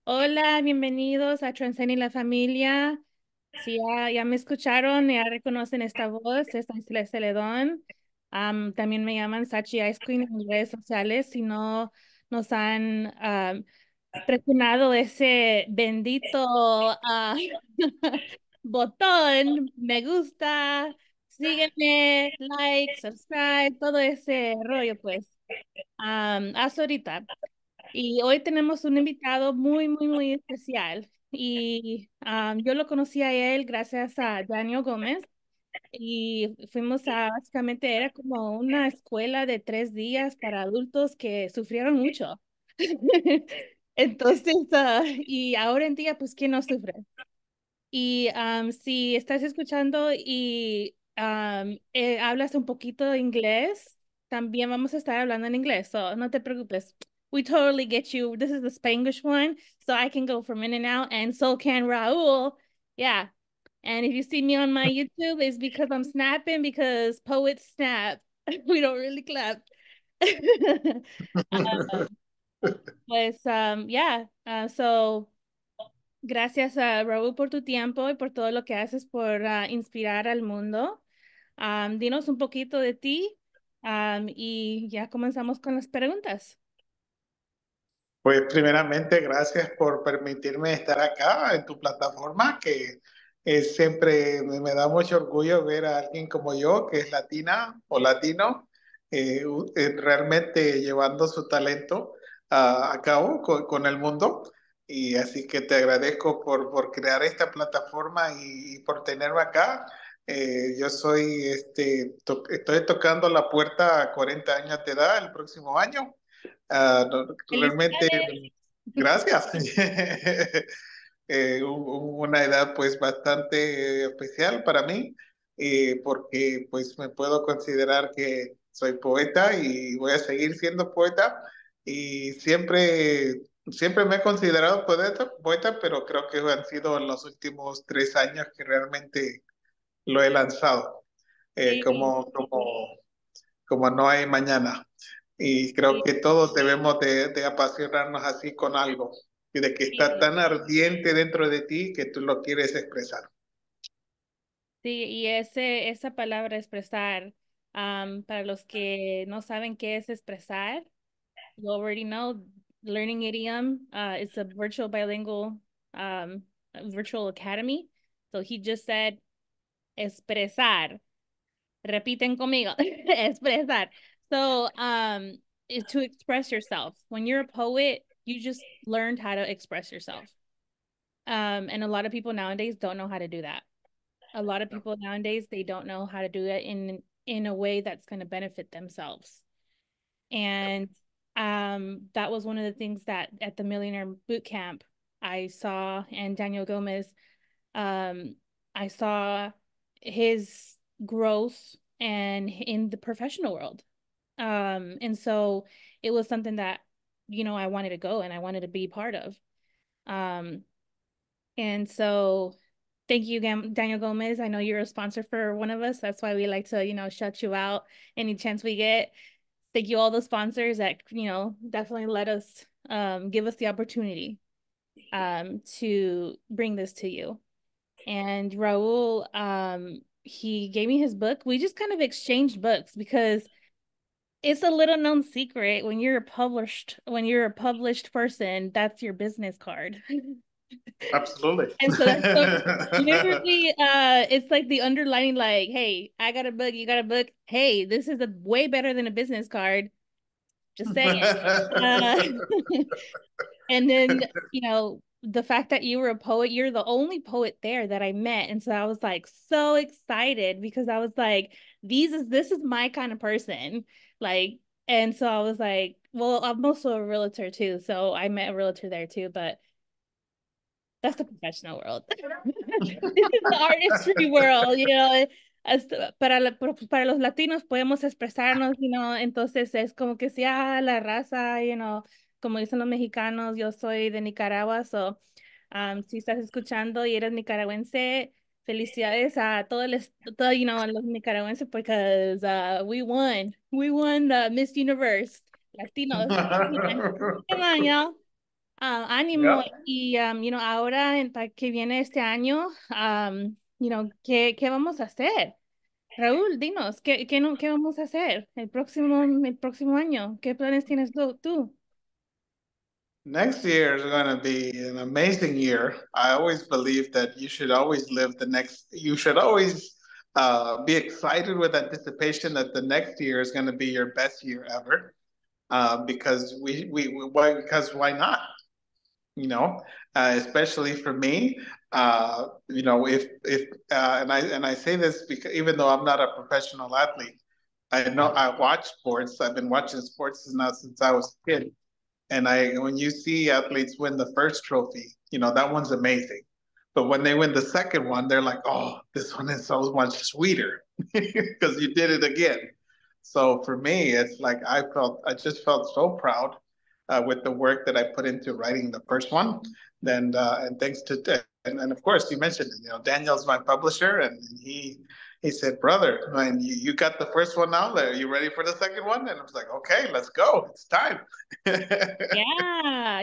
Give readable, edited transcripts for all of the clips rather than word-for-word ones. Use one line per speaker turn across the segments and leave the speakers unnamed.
Hola, bienvenidos a Transcend y la familia. Si ya me escucharon, ya reconocen esta voz, esta es la Celedón. También me llaman Sachi Ice Queen en redes sociales. Si no nos han presionado ese bendito botón, me gusta, sígueme, like, subscribe, todo ese rollo, pues. Hazlo ahorita. Y hoy tenemos un invitado muy especial. Y yo lo conocí a él gracias a Daniel Gómez. Y fuimos básicamente era como una escuela de 3 días para adultos que sufrieron mucho. Entonces, y ahora en día, pues, ¿quién no sufre? Y si estás escuchando y hablas un poquito de inglés, también vamos a estar hablando en inglés, so no te preocupes. We totally get you. This is the Spanglish one, so I can go from in and out, and so can Raul. Yeah. And if you see me on my YouTube, it's because I'm snapping because poets snap. We don't really clap. Pues, yeah. So gracias a Raúl por tu tiempo y por todo lo que haces por inspirar al mundo. Dinos un poquito de ti, y ya comenzamos con las preguntas.
Pues primeramente, gracias por permitirme estar acá en tu plataforma, que siempre me da mucho orgullo ver a alguien como yo, que es latina o latino, realmente llevando su talento a cabo con el mundo. Y así que te agradezco por crear esta plataforma y por tenerme acá. Yo soy, estoy tocando la puerta a 40 años de edad el próximo año. Realmente,
Felicidades.
gracias. Una edad pues bastante especial para mí, porque pues me puedo considerar que soy poeta y voy a seguir siendo poeta y siempre me he considerado poeta, pero creo que han sido en los últimos 3 años que realmente lo he lanzado,
Sí,
como no hay mañana. Y creo
sí,
que todos debemos de apasionarnos así con algo y de que está
sí.
tan ardiente dentro de ti que tú lo quieres expresar.
Sí, y esa palabra expresar, para los que no saben qué es expresar, you already know, learning idiom, it's a virtual bilingual virtual academy. So he just said expresar. Repiten conmigo. Expresar. So, is to express yourself. When you're a poet, you just learned how to express yourself. And a lot of people nowadays don't know how to do that. A lot of people nowadays they don't know how to do it in a way that's going to benefit themselves. And that was one of the things that at the Millionaire Boot Camp I saw, and Daniel Gomez, um, I saw his growth and in the professional world. And so it was something that, I wanted to go and I wanted to be part of. Um, and so thank you again, Daniel Gomez. I know you're a sponsor for one of us. That's why we like to, shout you out any chance we get. Thank you all the sponsors that, definitely let us give us the opportunity to bring this to you. And Raul, he gave me his book. We just kind of exchanged books because it's a little known secret when you're a published person, that's your business card.
Absolutely.
And so that's so literally it's like the underlining, like, hey, I got a book, you got a book. Hey, this is a way better than a business card. Just saying. Uh, and then, the fact that you were a poet, you're the only poet there that I met. And so I was like so excited because I was like, this is my kind of person. Like, and so I was like, well, I'm also a realtor too. So I met a realtor there too, but that's the professional world. This is the artistry world, para los latinos podemos expresarnos, entonces es como que sea la raza, como dicen los mexicanos, yo soy de Nicaragua, so, si estás escuchando y eres nicaragüense, felicidades a todo, a los nicaragüenses, because we won the Miss Universe, Latinos, come on, y'all. Ánimo
Yeah.
y, ahora que viene este año, ¿qué vamos a hacer? Raúl, dinos, ¿qué vamos a hacer el próximo año? ¿Qué planes tienes tú?
Next year is going to be an amazing year. I always believe that you should always live the next, you should always be excited with anticipation that the next year is going to be your best year ever. Because why, because why not? You know, especially for me, and I say this because even though I'm not a professional athlete, I know I watch sports. I've been watching sports now since I was a kid. And when you see athletes win the first trophy, that one's amazing. But when they win the second one, they're like, "Oh, this one is so much sweeter because you did it again." So for me, it's like I just felt so proud with the work that I put into writing the first one. And thanks to and of course you mentioned it, Daniel's my publisher, and he said, "Brother, man, you got the first one now. Are you ready for the second one?" And I was like, "Okay, let's go. It's time." So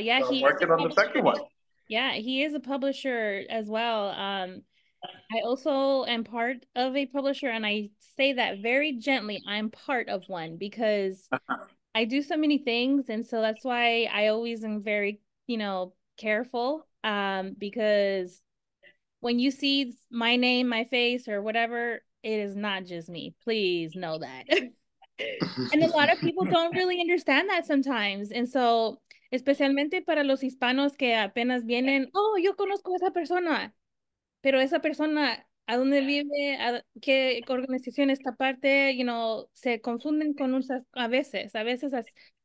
Yeah,
I'm
he is a
working on the second
publisher.
one.
Yeah, he is a publisher as well. I also am part of a publisher, and I say that very gently. I'm part of one because I do so many things, and so that's why I always am very, careful. Because when you see my name, my face, or whatever, it is not just me. Please know that. And a lot of people don't really understand that sometimes. And so, especialmente para los hispanos que apenas vienen, oh, yo conozco a esa persona. Pero esa persona, ¿a dónde vive? ¿Qué organización está parte? Se confunden con a veces,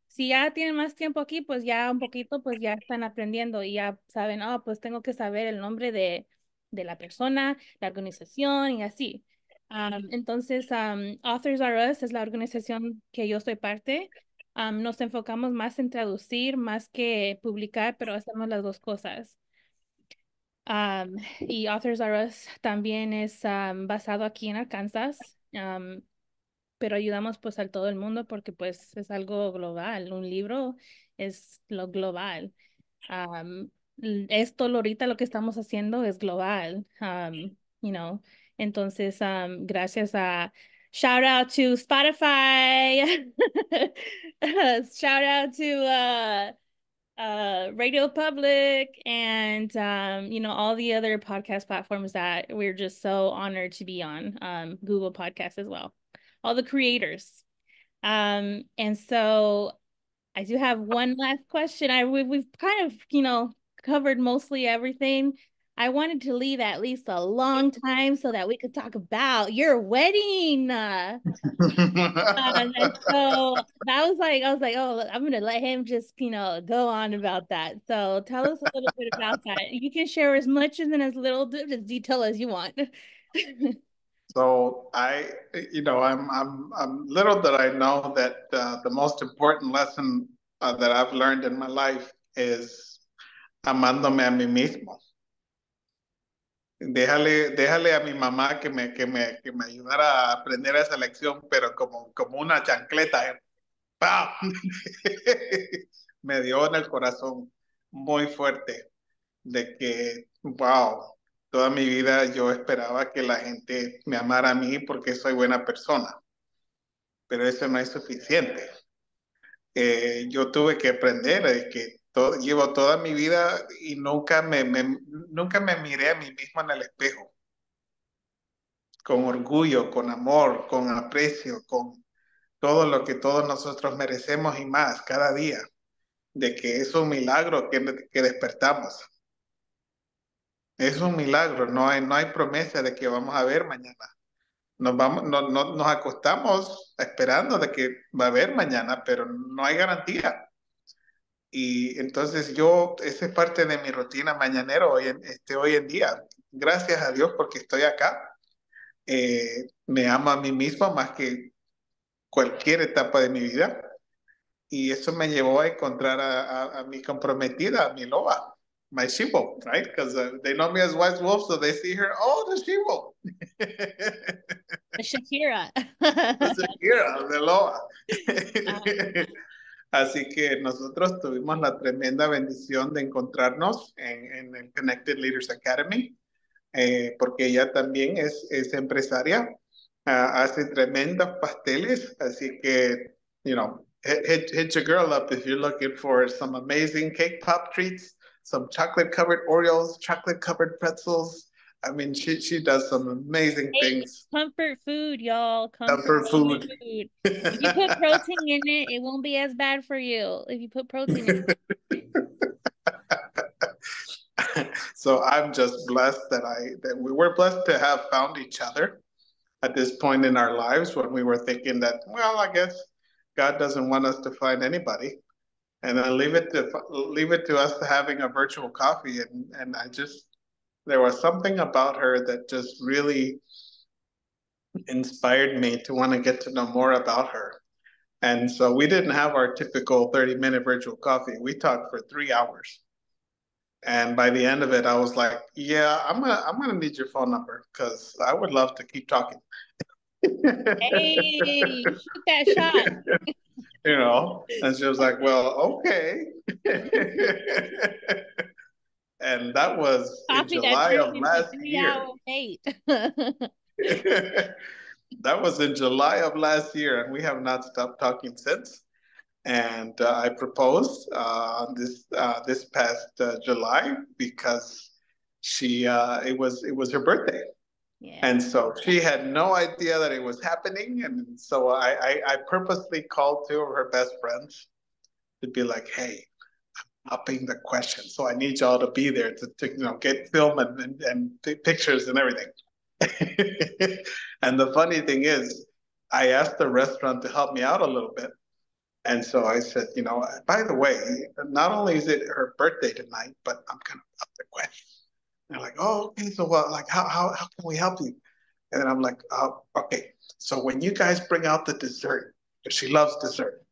si ya tienen más tiempo aquí, pues ya un poquito, pues ya están aprendiendo y ya saben, oh, pues tengo que saber el nombre de la persona, la organización y así. Entonces, Authors Are Us es la organización que yo soy parte. Nos enfocamos más en traducir, más que publicar, pero hacemos las dos cosas. Y Authors Are Us también es basado aquí en Arkansas, pero ayudamos pues a todo el mundo porque pues es algo global. Un libro es lo global. Um, Esto ahorita lo que estamos haciendo es global. You know. Entonces, gracias a shout out to Spotify. Shout out to Radio Public and all the other podcast platforms that we're just so honored to be on. Google Podcasts as well. All the creators. And so I do have one last question. We've kind of, covered mostly everything. I wanted to leave at least a long time so that we could talk about your wedding. And so I was like, oh, I'm gonna let him just, go on about that. So tell us a little bit about that. You can share as much and then as little detail as you want.
So I'm little that I know that the most important lesson that I've learned in my life is amándome a mí mismo. Déjale a mi mamá que me ayudara a aprender esa lección, pero como una chancleta, ¡pam! Me dio en el corazón muy fuerte de que, wow, toda mi vida yo esperaba que la gente me amara a mí porque soy buena persona, pero eso no es suficiente. Yo tuve que aprender que llevo toda mi vida y nunca me miré a mí mismo en el espejo con orgullo, con amor, con aprecio, con todo lo que todos nosotros merecemos y más cada día, de que es un milagro que despertamos. Es un milagro, no hay promesa de que vamos a ver mañana. Nos acostamos esperando de que va a haber mañana, pero no hay garantía. Y entonces esa es parte de mi rutina mañanero hoy en día. Gracias a Dios porque estoy acá. Me amo a mí mismo más que cualquier etapa de mi vida. Y eso me llevó a encontrar a mi comprometida, a mi loba, my she-wolf, right? Because they know me as White Wolf, so they see her, oh, the she-wolf.
Shakira.
The Shakira, the loba. Así que nosotros tuvimos la tremenda bendición de encontrarnos en el Connected Leaders Academy, porque ella también es empresaria, hace tremendos pasteles, así que, you know, hit your girl up if you're looking for some amazing cake pop treats, some chocolate covered Oreos, chocolate covered pretzels. I mean, she does some amazing
Hey,
things.
comfort food, y'all. Comfort
Comfort food.
food. If you put protein in it, it won't be as bad for you. If you put protein in
So I'm just blessed that we were blessed to have found each other at this point in our lives when we were thinking that, well, I guess God doesn't want us to find anybody, and then leave it to us to having a virtual coffee. And I just there was something about her that just really inspired me to want to get to know more about her. And so we didn't have our typical 30-minute virtual coffee. We talked for 3 hours. And by the end of it, I was like, "Yeah, I'm gonna need your phone number because I would love to keep talking."
Hey, shoot that shot.
And she was like, "Well, okay." And that was in
Coffee that
July
turns
of
into
last
3 hour
year.
wait.
That was in July of last year, and we have not stopped talking since. And I proposed this past July because it was her birthday.
Yeah.
And so she had no idea that it was happening. And so I purposely called two of her best friends to be like, hey, upping the question. So I need y'all to be there to get film and pictures and everything. And the funny thing is, I asked the restaurant to help me out a little bit. And so I said, by the way, not only is it her birthday tonight, but I'm going to up the question. And they're like, oh, okay. So like, how can we help you? And then I'm like, okay. So when you guys bring out the dessert, because she loves dessert,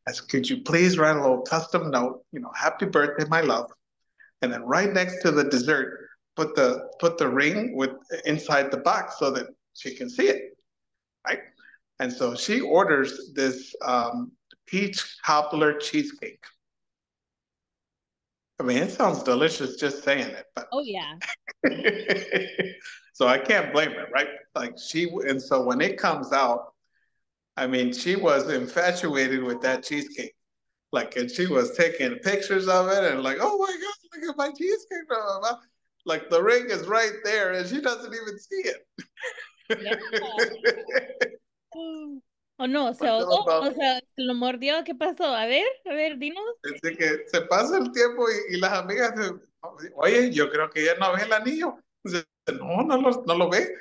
I said, could you please write a little custom note, happy birthday, my love. And then right next to the dessert, put the ring with inside the box so that she can see it, right? And so she orders this peach cobbler cheesecake. I mean, it sounds delicious just saying it, but
Oh yeah.
so I can't blame her, right? And so when it comes out, I mean, she was infatuated with that cheesecake. And she was taking pictures of it and like, oh my God, look at my cheesecake. Blah, blah, blah. Like the ring is right there and she doesn't even see
Yeah.
it.
Mm. Oh no, se
But
ahogó,
no, no.
o sea, se lo mordió. ¿Qué pasó? A ver, dinos.
Es de que se pasa el tiempo y las amigas, oye, yo creo que ella no ve el anillo. Dice, no, no lo ve.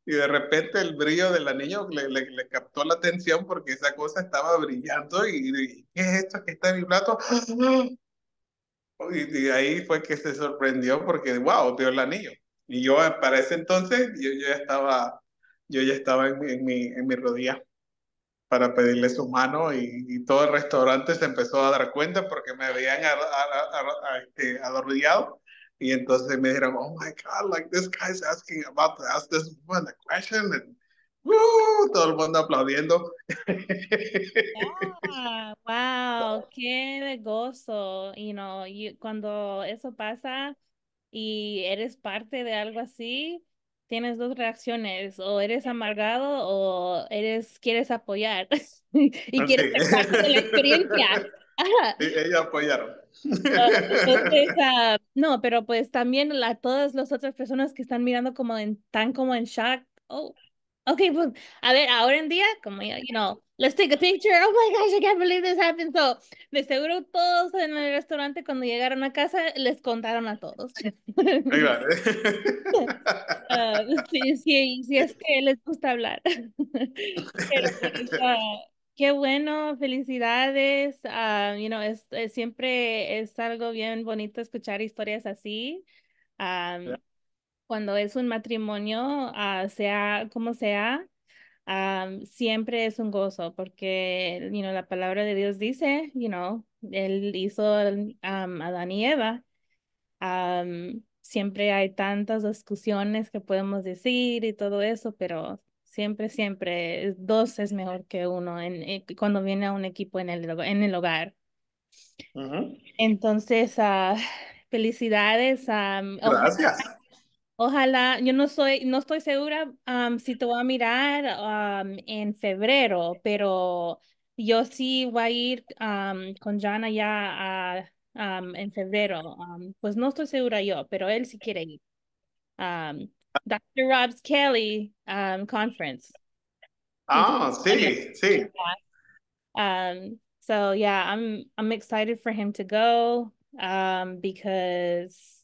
Y de repente el brillo del anillo le captó la atención porque esa cosa estaba brillando y ¿qué es esto que está en mi plato? Y ahí fue que se sorprendió porque, wow, vio el anillo. Y yo para ese entonces, yo ya estaba en mi rodilla para pedirle su mano y todo el restaurante se empezó a dar cuenta porque me veían arrodillado. Y entonces me dijeron, oh my God, like this guy's about to ask this woman a question. And todo el mundo aplaudiendo.
Ah, wow, qué gozo. Cuando eso pasa y eres parte de algo así, tienes dos reacciones, o eres amargado o quieres apoyar y quieres
Así.
ser parte de la experiencia. Ajá.
Ellos apoyaron.
Entonces, no, pero pues también todas las otras personas que están mirando tan como en shock. Oh, okay, pues, a ver, ahora en día, como let's take a picture. Oh my gosh, I can't believe this happened. So, de seguro todos en el restaurante cuando llegaron a casa les contaron a todos.
Ahí va.
Ah, sí, sí, sí es que les gusta hablar. Pero pues, qué bueno, felicidades. Siempre es algo bien bonito escuchar historias así. Am, Cuando es un matrimonio, sea como sea, siempre es un gozo porque, la palabra de Dios dice, Él hizo Adán y Eva. Siempre hay tantas discusiones que podemos decir y todo eso, pero Siempre, siempre. Dos es mejor que uno cuando viene a un equipo en el hogar.
Ujú.
Entonces, felicidades.
Gracias.
Ojalá, yo no estoy segura si te voy a mirar en febrero, pero yo sí voy a ir con Jana ya en febrero. Pues no estoy segura yo, pero él sí quiere ir. Um, Dr. Rob's Kelly conference. He's
Ah, sí, sí.
so yeah, I'm excited for him to go because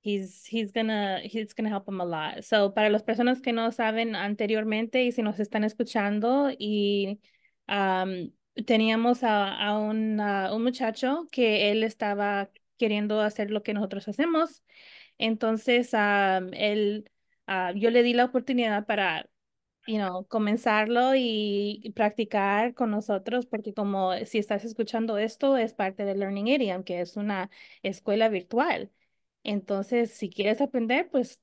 he's gonna help him a lot. So, para las personas que no saben anteriormente y si nos están escuchando y um, teníamos un muchacho que él estaba queriendo hacer lo que nosotros hacemos. Entonces, yo le di la oportunidad para comenzarlo y practicar con nosotros, porque como si estás escuchando esto, es parte de Learning Idiom, que es una escuela virtual. Entonces, si quieres aprender, pues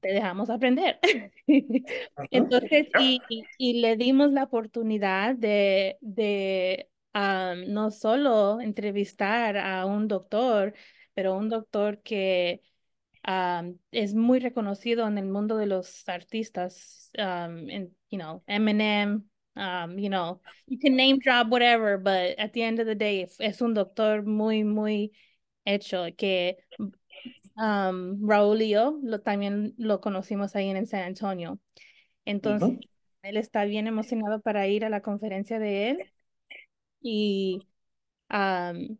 te dejamos aprender.
Ujú.
Entonces,
Ya.
y le dimos la oportunidad de no solo entrevistar a un doctor, pero un doctor que es muy reconocido en el mundo de los artistas, Eminem, you can name drop whatever, but at the end of the day, es un doctor muy, muy hecho, que Raúl y yo también lo conocimos ahí en San Antonio. Entonces,
Ujú.
él está bien emocionado para ir a la conferencia de él y um,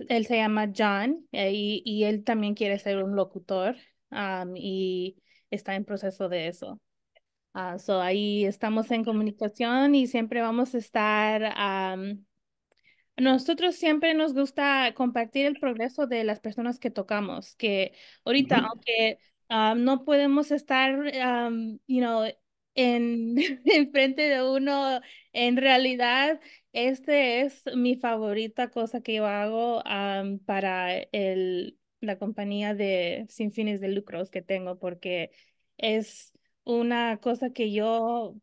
él se llama John y él también quiere ser un locutor y está en proceso de eso. So ahí estamos en comunicación y siempre vamos a estar nosotros siempre nos gusta compartir el progreso de las personas que tocamos, que ahorita,
Ujú.
aunque no podemos estar, en frente de uno, en realidad, este es mi favorita cosa que yo hago para la compañía de sin fines de lucros que tengo, porque es una cosa que yo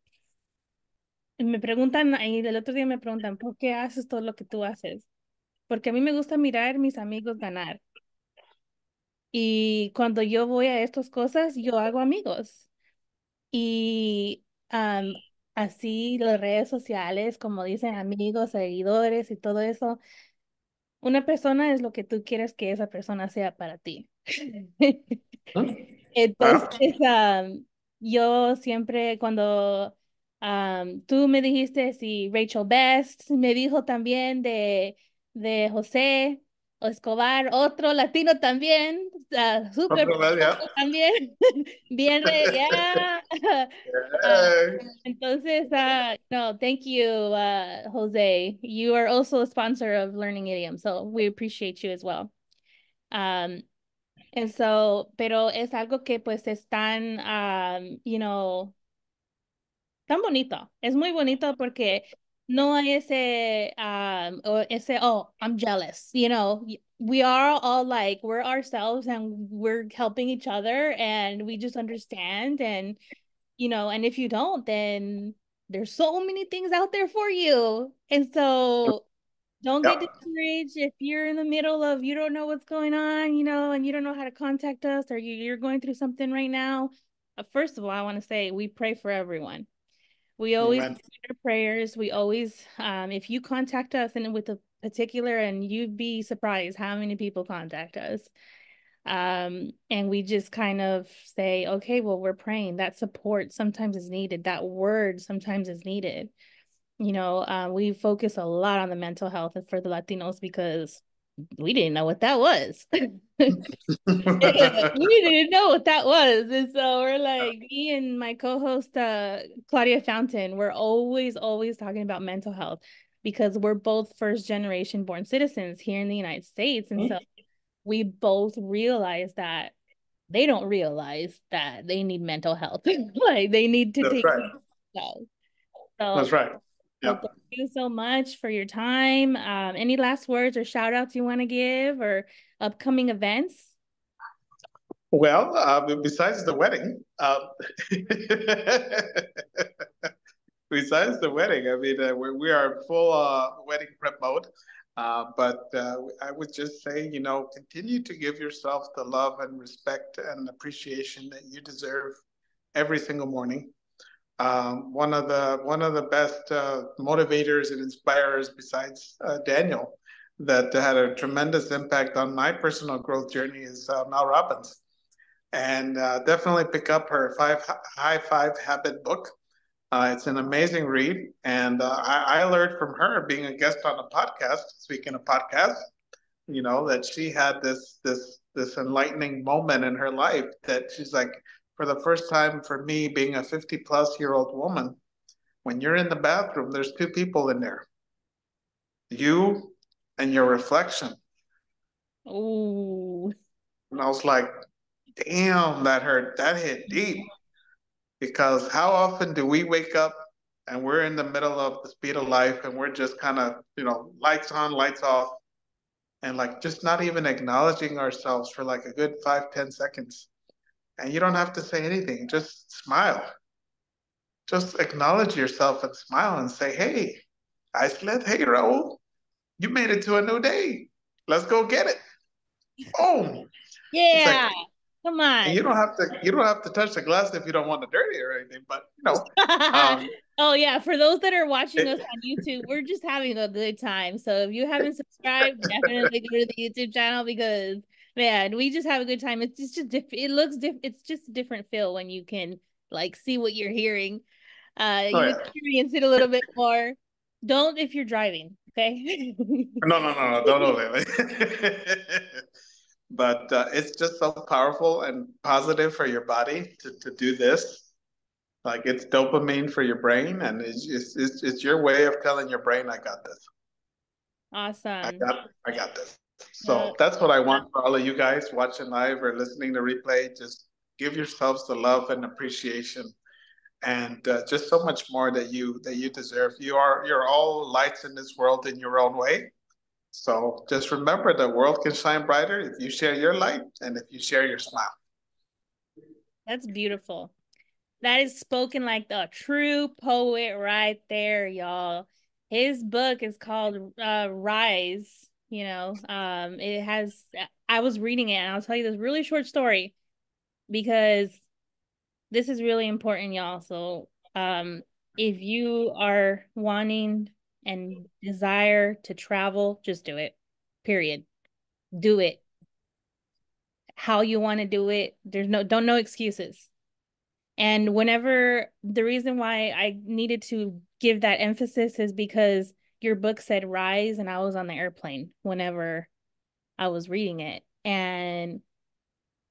me preguntan, y el otro día me preguntan, ¿por qué haces todo lo que tú haces? Porque a mí me gusta mirar a mis amigos ganar. Y cuando yo voy a estas cosas, yo hago amigos. Y así las redes sociales, como dicen amigos, seguidores y todo eso, una persona es lo que tú quieres que esa persona sea para ti.
Ujú.
Entonces,
Claro.
yo siempre cuando tú me dijiste si Rachel Best, me dijo también de José Escobar, otro latino también, súper
Otro más, ya.
también, viene ya. Ah,
Yay.
entonces, no, thank you, Jose. You are also a sponsor of Learning Idiom, so we appreciate you as well. Um, pero es algo que pues es tan, tan bonito. Es muy bonito porque no hay oh, I'm jealous, we are all like, we're ourselves and we're helping each other and we just understand and if you don't, then there's so many things out there for you. And so don't get
Ya.
discouraged if you're in the middle of you don't know what's going on, and you don't know how to contact us or you're going through something right now. First of all, I want to say we pray for everyone. We always
Amen.
pray our prayers. We always, if you contact us and with a particular, and you'd be surprised how many people contact us. And we just kind of say, okay, well, we're praying. That support sometimes is needed. That word sometimes is needed. We focus a lot on the mental health for the Latinos because we didn't know what that was. We didn't know what that was. And so we're like, me and my co-host, Claudia Fountain, we're always, always talking about mental health because we're both first generation born citizens here in the United States. And so we both realize that they don't realize that they need mental health. Like they need to
That's
take
right.
themselves. So
That's right.
so
Yeah.
thank you so much for your time. Any last words or shout outs you want to give or upcoming events?
Well, besides the wedding, besides the wedding, I mean, we are in full wedding prep mode. But I would just say, continue to give yourself the love and respect and appreciation that you deserve every single morning. One of the best motivators and inspirers besides Daniel that had a tremendous impact on my personal growth journey is Mel Robbins, and definitely pick up her High Five Habit book. It's an amazing read, and I learned from her being a guest on a podcast. Speaking of podcasts, that she had this enlightening moment in her life that she's like, for the first time for me, being a 50-plus-year-old woman, when you're in the bathroom, there's two people in there, you and your reflection.
Oh,
And I was like, damn, that hurt. That hit deep. Because how often do we wake up and we're in the middle of the speed of life and we're just kind of, lights on, lights off, and like just not even acknowledging ourselves for like a good 5, 10 seconds. And you don't have to say anything, just smile. Just acknowledge yourself and smile and say, hey, I slept. Hey, Raul, you made it to a new day. Let's go get it. Boom. It's like,
yeah. Come
and
on.
you don't have to touch the glass if you don't want to dirty it or anything, but um,
Oh yeah, for those that are watching us
it,
on YouTube, we're just having a good time. So if you haven't subscribed, definitely go to the YouTube channel because man, we just have a good time. It's just different. It looks different. It's just a different feel when you can like see what you're hearing.
oh
You
yeah.
experience it a little bit more. Don't if you're driving, okay?
No, no, no, no, don't do that. But it's just so powerful and positive for your body to do this. Like it's dopamine for your brain, and it's your way of telling your brain, I got this.
Awesome.
I got this.
Uh,
So that's what I want for all of you guys watching live or listening to replay. Just give yourselves the love and appreciation, and just so much more that you deserve. You're all lights in this world in your own way. So just remember, the world can shine brighter if you share your light and if you share your smile.
that's beautiful. That is spoken like the true poet right there, y'all. His book is called Rise. It has I was reading it and I'll tell you this really short story because this is really important, y'all. So, if you are wanting and desire to travel, just do it. Period. Do it. How you want to do it. There's no excuses. And whenever the reason why I needed to give that emphasis is because your book said rise and I was on the airplane whenever I was reading it. And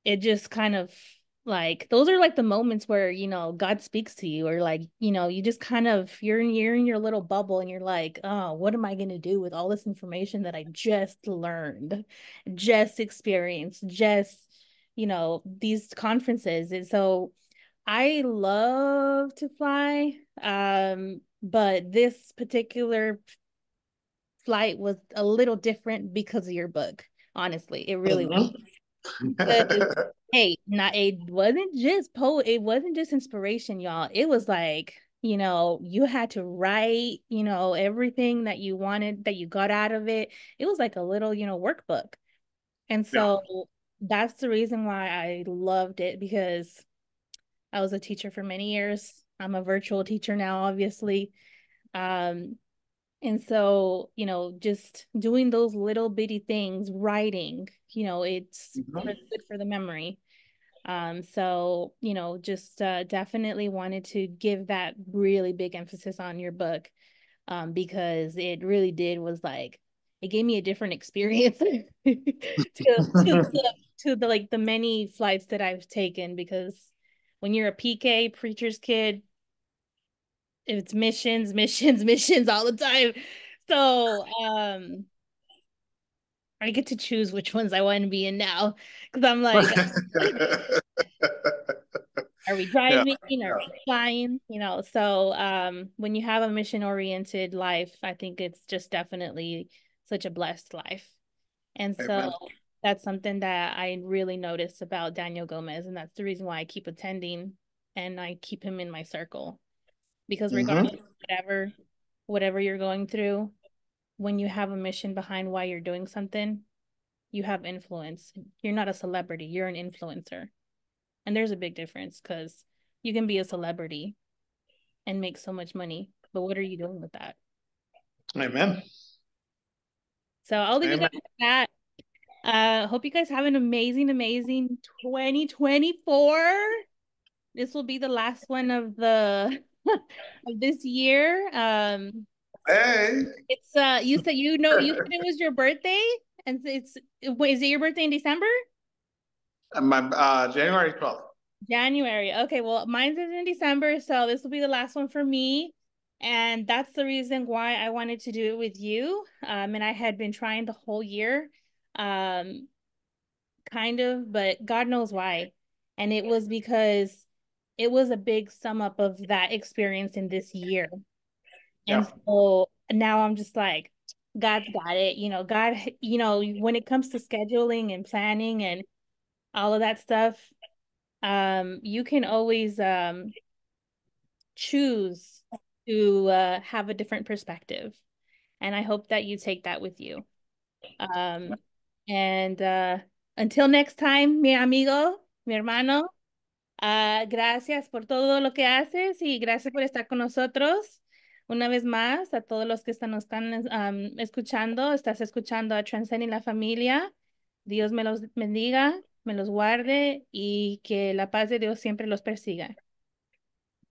it just kind of like those are like the moments where, God speaks to you or like, you just kind of you're in your little bubble and you're like, oh, what am I gonna do with all this information that I just learned, just experienced, just, these conferences. And so I love to fly. But this particular flight was a little different because of your book. Honestly, it really was.
Mhm.
Because hey, not it wasn't just inspiration, y'all. It was like, you had to write, everything that you wanted that you got out of it. It was like a little, workbook. And
Yeah.
so that's the reason why I loved it because I was a teacher for many years. I'm a virtual teacher now, obviously. Um, and so, just doing those little bitty things, writing, it's
Mhm.
good for the memory. So, just definitely wanted to give that really big emphasis on your book, because it really did was like it gave me a different experience to the like the many flights that I've taken because when you're a PK preacher's kid, it's missions, missions, missions all the time. So, I get to choose which ones I want to be in now because I'm like, are we
Yeah.
driving? Are we flying? So when you have a mission oriented life, I think it's just definitely such a blessed life. And so
Amen.
That's something that I really noticed about Daniel Gomez, and that's the reason why I keep attending and I keep him in my circle. Because regardless
Ujú.
of whatever you're going through, when you have a mission behind why you're doing something, you have influence. You're not a celebrity, you're an influencer. And there's a big difference because you can be a celebrity and make so much money, but what are you doing with that?
Amen.
So I'll leave you
Amen.
guys with that. Hope you guys have an amazing 2024. This will be the last one of the of this year.
Hey,
It's you said you said it was your birthday, and wait, is it your birthday in December?
my January 12th.
January. Okay, well, mine's is in December, so this will be the last one for me. And that's the reason why I wanted to do it with you. And I had been trying the whole year, um, kind of, but God knows why. And it was because it was a big sum up of that experience in this year. And
Yeah.
so now I'm just like, God's got it. God, when it comes to scheduling and planning and all of that stuff, you can always choose to have a different perspective. And I hope that you take that with you. Um, and until next time, mi amigo, mi hermano, gracias por todo lo que haces y gracias por estar con nosotros. Una vez más, a todos los que nos están escuchando, estás escuchando a Transcending la Familia. Dios me los bendiga, me los guarde y que la paz de Dios siempre los persiga.